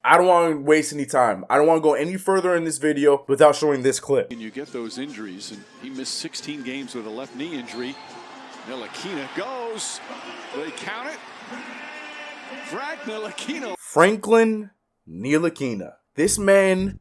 I don't want to waste any time. I don't want to go any further in this video without showing this clip. And you get those injuries, and he missed 16 games with a left knee injury. Ntilikina goes. They count it. Franklin Ntilikina. This man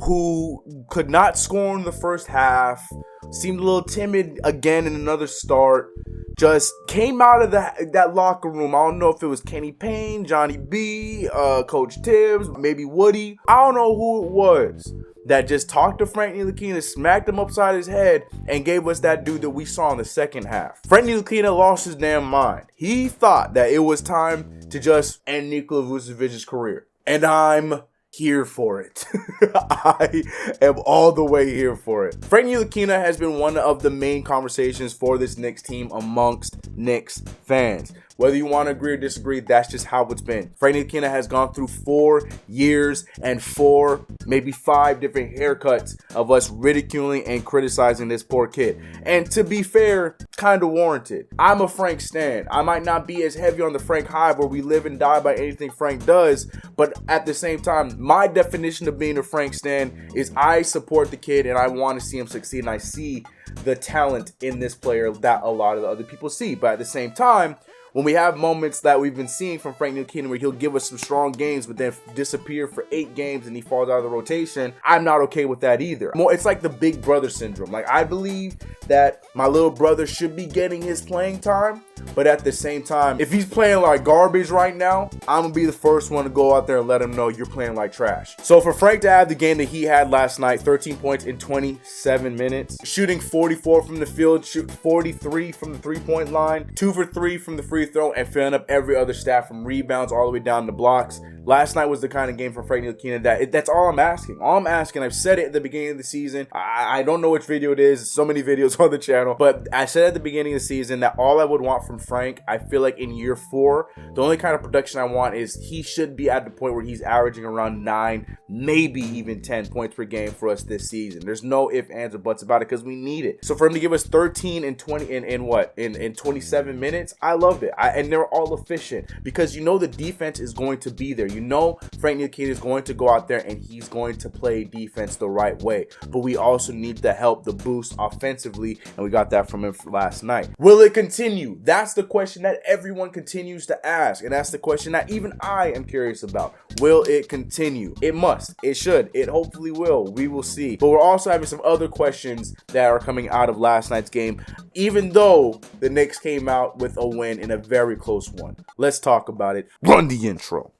who could not score in the first half, seemed a little timid again in another start, just came out of that locker room. I don't know if it was Kenny Payne, Johnny B, Coach Tibbs, maybe Woody. I don't know who it was that just talked to Frank Ntilikina, smacked him upside his head, and gave us that dude that we saw in the second half. Frank Ntilikina lost his damn mind. He thought that it was time to just end Nikola Vucevic's career. And I'm here for it. I am all the way here for it. Frank Ntilikina has been one of the main conversations for this Knicks team amongst Knicks fans. Whether you want to agree or disagree, that's just how it's been. Frank Ntilikina has gone through 4 years and 4, maybe 5 different haircuts of us ridiculing and criticizing this poor kid. And to be fair, kind of warranted. I'm a Frank stan. I might not be as heavy on the Frank hive where we live and die by anything Frank does, but at the same time, my definition of being a Frank stan is I support the kid and I want to see him succeed, and I see the talent in this player that a lot of the other people see. But at the same time, when we have moments that we've been seeing from Frank Ntilikina where he'll give us some strong games but then disappear for 8 games and he falls out of the rotation, I'm not okay with that either. It's like the big brother syndrome. Like, I believe that my little brother should be getting his playing time, but at the same time, if he's playing like garbage right now, I'm gonna be the first one to go out there and let him know you're playing like trash. So for Frank to have the game that he had last night, 13 points in 27 minutes, shooting 44 from the field, shoot 43 from the 3-point line, 2 for 3 from the free throw, and filling up every other stat from rebounds all the way down to blocks. Last night was the kind of game from Frank Ntilikina that's all I'm asking. All I'm asking, I've said it at the beginning of the season. I don't know which video it is. So many videos on the channel. But I said at the beginning of the season that all I would want from Frank, I feel like in year 4, the only kind of production I want is he should be at the point where he's averaging around 9, maybe even 10 points per game for us this season. There's no ifs, ands, or buts about it because we need it. So for him to give us 13 and 20 in 27 minutes, I loved it. And they're all efficient because you know the defense is going to be there. You know Frank Ntilikina is going to go out there and he's going to play defense the right way. But we also need the help, the boost offensively, and we got that from him last night. Will it continue? That's the question that everyone continues to ask, and that's the question that even I am curious about. Will it continue? It must. It should. It hopefully will. We will see. But we're also having some other questions that are coming out of last night's game, even though the Knicks came out with a win in a very close one. Let's talk about it. Run the intro.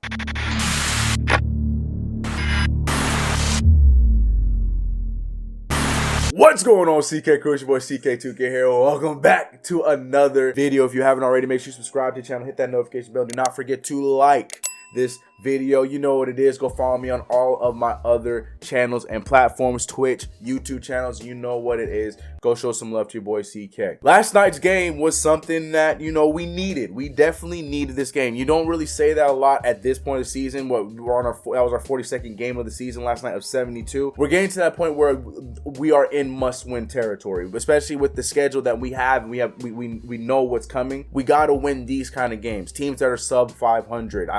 What's going on, CK Crew? It's your boy CK2K here. Welcome back to another video. If you haven't already, make sure you subscribe to the channel, hit that notification bell. Do not forget to like this video. You know what it is. Go follow me on all of my other channels and platforms, Twitch, YouTube channels. You know what it is. Go show some love to your boy CK. Last night's game was something that, you know, we needed. We definitely needed this game. You don't really say that a lot at this point of the season. That was our 42nd game of the season last night of 72. We're getting to that point where we are in must-win territory, especially with the schedule that we have. We know what's coming. We got to win these kind of games. Teams that are sub 500.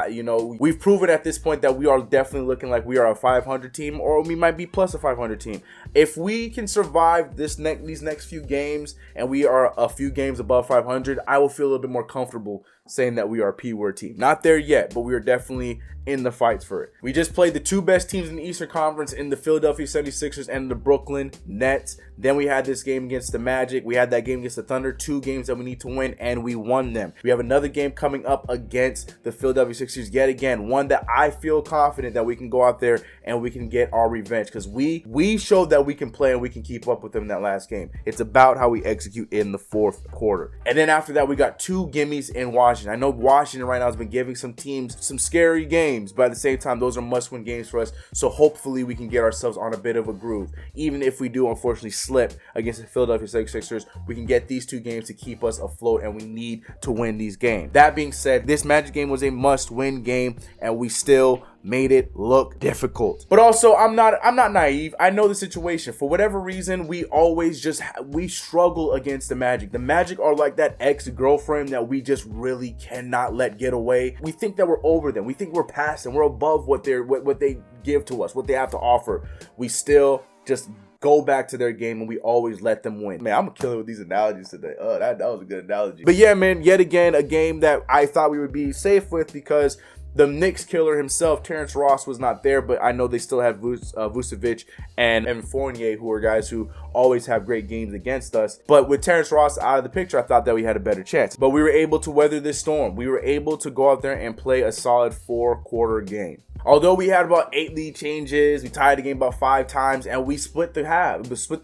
We've proven at this point that we are definitely looking like we are a 500 team, or we might be plus a 500 team. If we can survive these next few games and we are a few games above 500, I will feel a little bit more comfortable saying that we are a P-word team. Not there yet, but we are definitely in the fights for it. We just played the 2 best teams in the Eastern Conference in the Philadelphia 76ers and the Brooklyn Nets. Then we had this game against the Magic. We had that game against the Thunder. 2 games that we need to win, and we won them. We have another game coming up against the Philadelphia Sixers yet again. One that I feel confident that we can go out there and we can get our revenge because we showed that we can play and we can keep up with them in that last game. It's about how we execute in the 4th quarter. And then after that, we got 2 gimmies in Washington. I know Washington right now has been giving some teams some scary games, but at the same time, those are must-win games for us. So hopefully we can get ourselves on a bit of a groove. Even if we do unfortunately slip against the Philadelphia 76ers, we can get these 2 games to keep us afloat, and we need to win these games. That being said, this Magic game was a must-win game, and we still made it look difficult. But also, I'm not naive. I know the situation. For whatever reason, we struggle against the Magic. The Magic are like that ex-girlfriend that we just really cannot let get away. We think that we're over them. We think we're past them. We're above what they give to us, what they have to offer. We still just go back to their game and we always let them win. Man, I'm killing with these analogies today. That was a good analogy. But yeah, man, yet again, a game that I thought we would be safe with because the Knicks killer himself, Terrence Ross, was not there, but I know they still have Vucevic and Fournier, who are guys who always have great games against us. But with Terrence Ross out of the picture, I thought that we had a better chance. But we were able to weather this storm. We were able to go out there and play a solid 4-quarter game. Although we had about 8 lead changes, we tied the game about 5 times, and we split the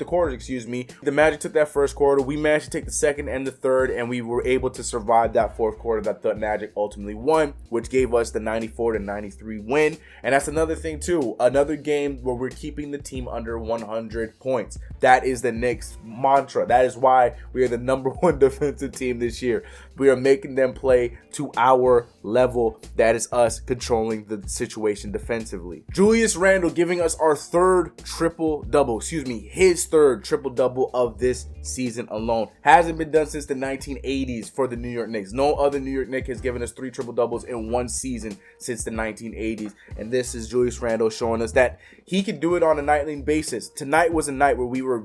quarters, The Magic took that first quarter. We managed to take the second and the third, and we were able to survive that fourth quarter that the Magic ultimately won, which gave us the 94-93 win. And that's another thing too. Another game where we're keeping the team under 100 points. That is the Knicks mantra. That is why we are the #1 defensive team this year. We are making them play to our level. That is us controlling the situation defensively. Julius Randle giving us our third triple-double. His third triple-double of this season alone. Hasn't been done since the 1980s for the New York Knicks. No other New York Knicks has given us 3 triple-doubles in one season since the 1980s. And this is Julius Randle showing us that he can do it on a nightly basis. Tonight was a night where we were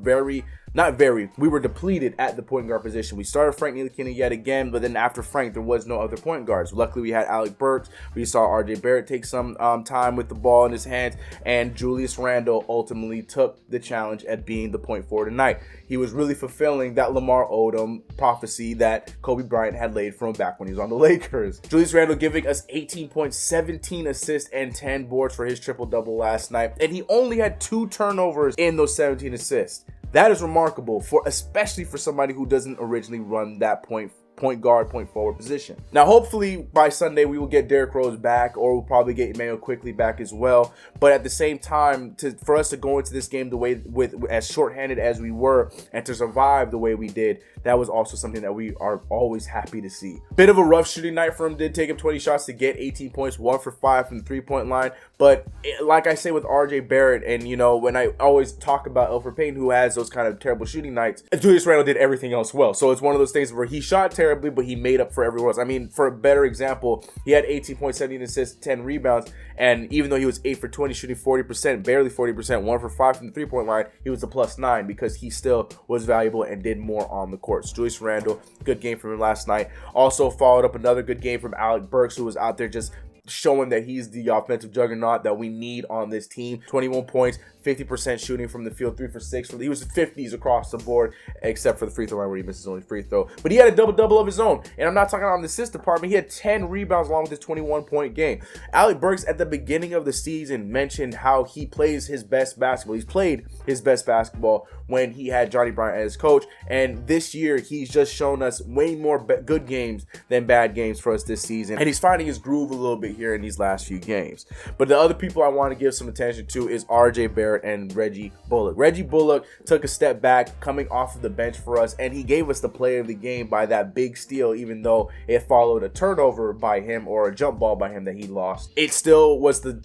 we were depleted at the point guard position. We started Frank Ntilikina yet again, but then after Frank, there was no other point guards. Luckily, we had Alec Burks. We saw RJ Barrett take some time with the ball in his hands, and Julius Randle ultimately took the challenge at being the point forward tonight. He was really fulfilling that Lamar Odom prophecy that Kobe Bryant had laid from back when he was on the Lakers. Julius Randle giving us 18 points, 17 assists, and 10 boards for his triple-double last night, and he only had 2 turnovers in those 17 assists. That is remarkable, especially for somebody who doesn't originally run that point guard, point forward position. Now, hopefully by Sunday we will get Derrick Rose back, or we'll probably get Emmanuel quickly back as well. But at the same time, for us to go into this game the way as shorthanded as we were and to survive the way we did, that was also something that we are always happy to see. Bit of a rough shooting night for him. Did take him 20 shots to get 18 points, 1 for 5 from the 3-point line. But like I say with RJ Barrett, and when I always talk about Elfrid Payton, who has those kind of terrible shooting nights, Julius Randle did everything else well. So it's one of those things where he shot terribly, but he made up for everyone else. I mean, for a better example, he had 18 points, 17 assists, 10 rebounds, and even though he was 8 for 20, shooting 40%, barely 40%, 1 for 5 from the 3-point line, he was a +9 because he still was valuable and did more on the court. So Julius Randle, good game from him last night. Also followed up another good game from Alec Burks, who was out there just showing that he's the offensive juggernaut that we need on this team. 21 points, 50% shooting from the field, 3 for 6. He was 50s across the board, except for the free throw line where he missed his only free throw. But he had a double-double of his own. And I'm not talking on the assist department. He had 10 rebounds along with his 21-point game. Alec Burks at the beginning of the season mentioned how he plays his best basketball. He's played his best basketball when he had Johnny Bryant as coach. And this year, he's just shown us way more good games than bad games for us this season. And he's finding his groove a little bit here in these last few games. But the other people I want to give some attention to is RJ Barrett and Reggie Bullock. Reggie Bullock took a step back coming off of the bench for us, and he gave us the play of the game by that big steal, even though it followed a turnover by him or a jump ball by him that he lost. It still was the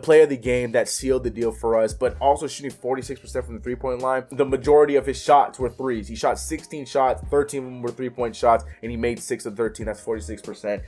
play of the game that sealed the deal for us, but also shooting 46% from the 3-point line. The majority of his shots were threes. He shot 16 shots, 13 of them were 3-point shots, and he made 6 of 13. That's 46%.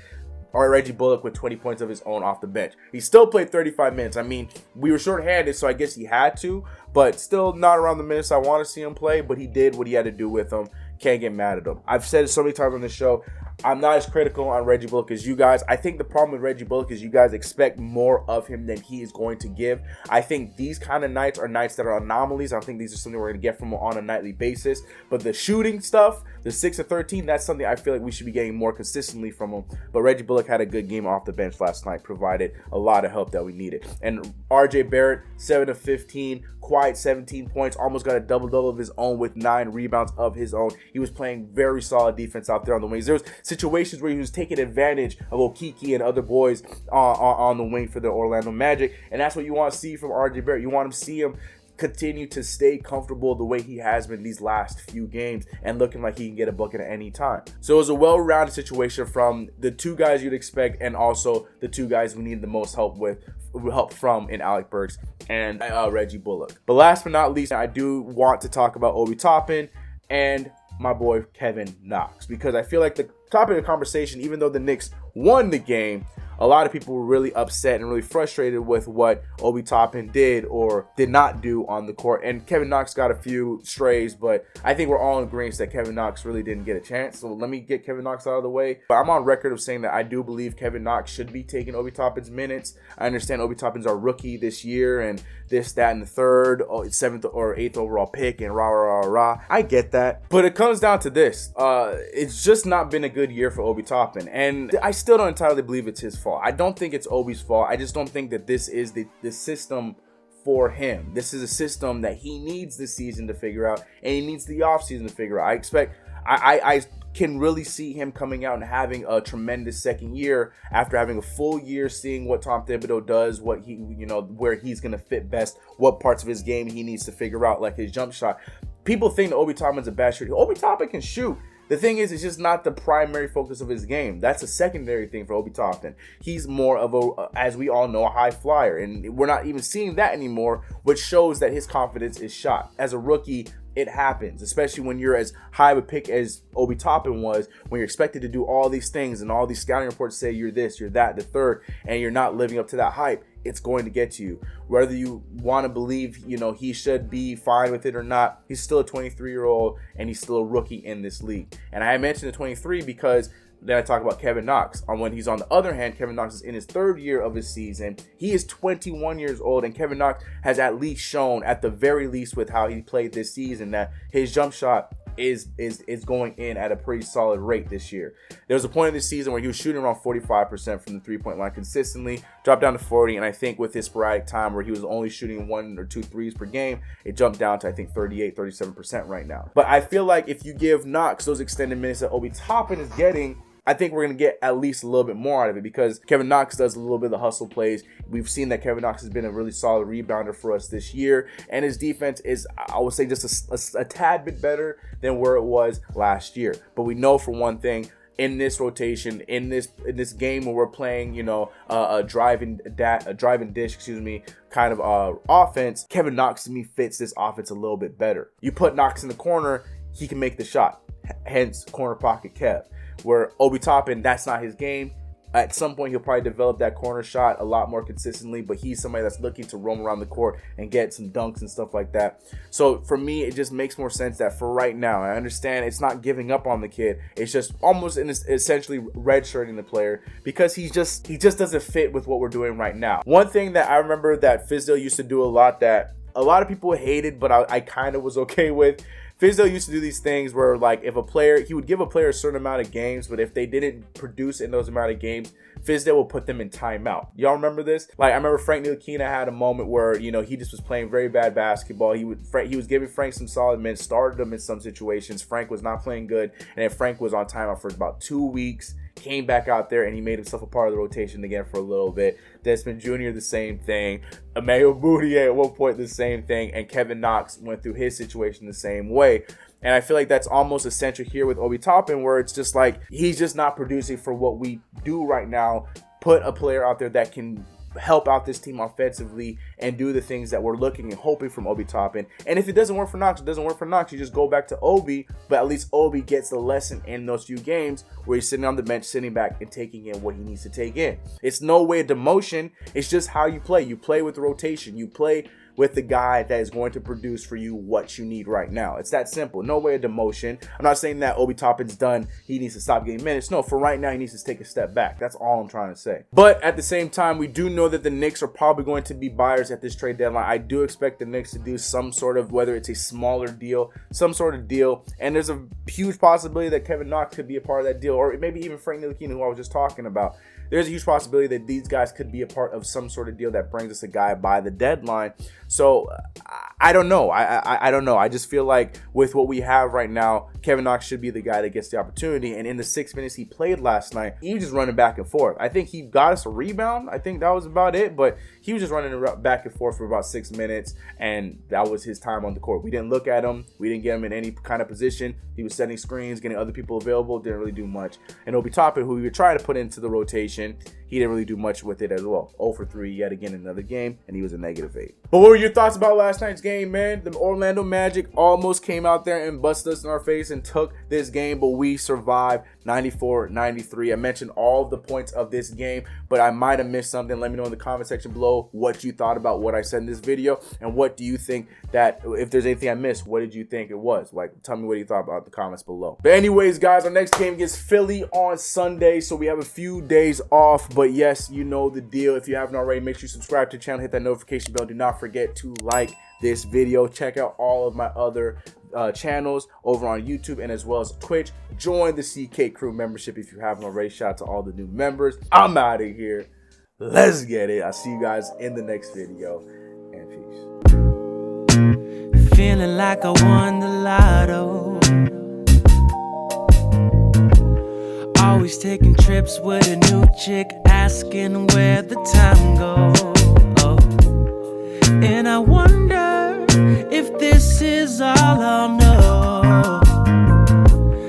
Or Reggie Bullock with 20 points of his own off the bench. He still played 35 minutes. I mean, we were shorthanded, so I guess he had to, but still not around the minutes I want to see him play, but he did what he had to do with them. Can't get mad at him. I've said it so many times on this show, I'm not as critical on Reggie Bullock as you guys. I think the problem with Reggie Bullock is you guys expect more of him than he is going to give. I think these kind of nights are nights that are anomalies. I don't think these are something we're going to get from him on a nightly basis. But the shooting stuff, the 6 of 13, that's something I feel like we should be getting more consistently from him. But Reggie Bullock had a good game off the bench last night, provided a lot of help that we needed. And RJ Barrett, 7 of 15, quiet 17 points, almost got a double-double of his own with 9 rebounds of his own. He was playing very solid defense out there on the wings. There was situations where he was taking advantage of Okiki and other boys on the wing for the Orlando Magic, and that's what you want to see from RJ Barrett. You want to see him continue to stay comfortable the way he has been these last few games and looking like he can get a bucket at any time. So it was a well-rounded situation from the two guys you'd expect and also the two guys we need the most help from in Alec Burks and Reggie Bullock. But last but not least, I do want to talk about Obi Toppin and my boy Kevin Knox, because I feel like the topic of the conversation, even though the Knicks won the game, a lot of people were really upset and really frustrated with what Obi Toppin did or did not do on the court. And Kevin Knox got a few strays, but I think we're all in agreement that Kevin Knox really didn't get a chance. So let me get Kevin Knox out of the way. But I'm on record of saying that I do believe Kevin Knox should be taking Obi Toppin's minutes. I understand Obi Toppin's our rookie this year and this, that, and the third, 7th or 8th overall pick and rah. I get that. But it comes down to this. It's just not been a good year for Obi Toppin. And I still don't entirely believe it's his fault. I don't think it's Obi's fault. I just don't think that this is the system for him. This is a system that he needs this season to figure out, and he needs the offseason to figure out. I can really see him coming out and having a tremendous second year after having a full year, seeing what Tom Thibodeau does, what he, where he's going to fit best, what parts of his game he needs to figure out, like his jump shot. People think that Obi Toppin's a bad shooter. Obi Toppin can shoot. The thing is, it's just not the primary focus of his game. That's a secondary thing for Obi Toppin. He's more of as we all know, a high flyer. And we're not even seeing that anymore, which shows that his confidence is shot. As a rookie, it happens, especially when you're as high of a pick as Obi Toppin was, when you're expected to do all these things and all these scouting reports say you're this, you're that, the third, and you're not living up to that hype. It's going to get to you. Whether you want to believe, he should be fine with it or not, he's still a 23-year-old and he's still a rookie in this league. And I mentioned the 23 because then I talk about Kevin Knox. When he's on the other hand, Kevin Knox is in his third year of his season. He is 21 years old, and Kevin Knox has at least shown, at the very least with how he played this season, that his jump shot is going in at a pretty solid rate this year. There was a point in this season where he was shooting around 45% from the three-point line consistently, dropped down to 40, and I think with his sporadic time where he was only shooting 1 or 2 threes per game, it jumped down to I think 37% right now. But I feel like if you give Knox those extended minutes that Obi Toppin is getting, I think we're going to get at least a little bit more out of it, because Kevin Knox does a little bit of the hustle plays. We've seen that Kevin Knox has been a really solid rebounder for us this year, and his defense is, I would say, just a tad bit better than where it was last year. But we know for one thing, in this rotation, in this game where we're playing, a drive and dish, kind of offense, Kevin Knox to me fits this offense a little bit better. You put Knox in the corner, he can make the shot. Hence, corner pocket Kev. Where Obi Toppin, that's not his game. At some point, he'll probably develop that corner shot a lot more consistently, but he's somebody that's looking to roam around the court and get some dunks and stuff like that. So for me, it just makes more sense that for right now, I understand it's not giving up on the kid. It's just almost essentially redshirting the player, because he just doesn't fit with what we're doing right now. One thing that I remember that Fizdale used to do a lot that a lot of people hated, but I kind of was okay with. Fizdale used to do these things where, like, if a player, he would give a player a certain amount of games, but if they didn't produce in those amount of games, Fizdale will put them in timeout. Y'all remember this? Like, I remember Frank Ntilikina had a moment where, he just was playing very bad basketball. He was giving Frank some solid minutes, started him in some situations. Frank was not playing good, and then Frank was on timeout for about 2 weeks. Came back out there and he made himself a part of the rotation again for a little bit. Desmond Jr. the same thing. Emmanuel Mudiay at one point the same thing. And Kevin Knox went through his situation the same way. And I feel like that's almost essential here with Obi Toppin, where it's just like he's just not producing for what we do right now. Put a player out there that can help out this team offensively and do the things that we're looking and hoping from Obi Toppin. And if it doesn't work for Knox, it doesn't work for Knox. You just go back to Obi, but at least Obi gets the lesson in those few games where he's sitting on the bench, sitting back and taking in what he needs to take in. It's no way of demotion. It's just how you play. You play with the rotation. You play with the guy that is going to produce for you what you need right now. It's that simple. No way of demotion. I'm not saying that Obi Toppin's done. He needs to stop getting minutes. No, for right now, he needs to take a step back. That's all I'm trying to say. But at the same time, we do know that the Knicks are probably going to be buyers at this trade deadline. I do expect the Knicks to do some sort of, whether it's a smaller deal, some sort of deal. And there's a huge possibility that Kevin Knox could be a part of that deal, or maybe even Frank Ntilikina, who I was just talking about. There's a huge possibility that these guys could be a part of some sort of deal that brings us a guy by the deadline. So I don't know. I don't know. I just feel like with what we have right now, Kevin Knox should be the guy that gets the opportunity. And in the 6 minutes he played last night, he was just running back and forth. I think he got us a rebound. I think that was about it. But he was just running back and forth for about 6 minutes, and that was his time on the court. We didn't look at him. We didn't get him in any kind of position. He was setting screens, getting other people available. Didn't really do much. And Obi Toppin, who we were trying to put into the rotation, he didn't really do much with it as well. 0 for 3 yet again in another game, and he was a -8. But what were your thoughts about last night's game, man? The Orlando Magic almost came out there and busted us in our face and took this game, but we survived 94-93. I mentioned all the points of this game, but I might have missed something. Let me know in the comment section below what you thought about what I said in this video, and what do you think that, if there's anything I missed, what did you think it was? Like, tell me what you thought about the comments below. But anyways, guys, our next game against Philly on Sunday, so we have a few days off, but yes, you know the deal. If you haven't already, make sure you subscribe to the channel, hit that notification bell. Do not forget to like this video. Check out all of my other channels over on YouTube and as well as Twitch. Join the CK Crew membership if you haven't already. Shout out to all the new members. I'm out of here. Let's get it. I'll see you guys in the next video, and peace. Feeling like I won the lotto. Always taking trips with a new chick, asking where the time goes. And I want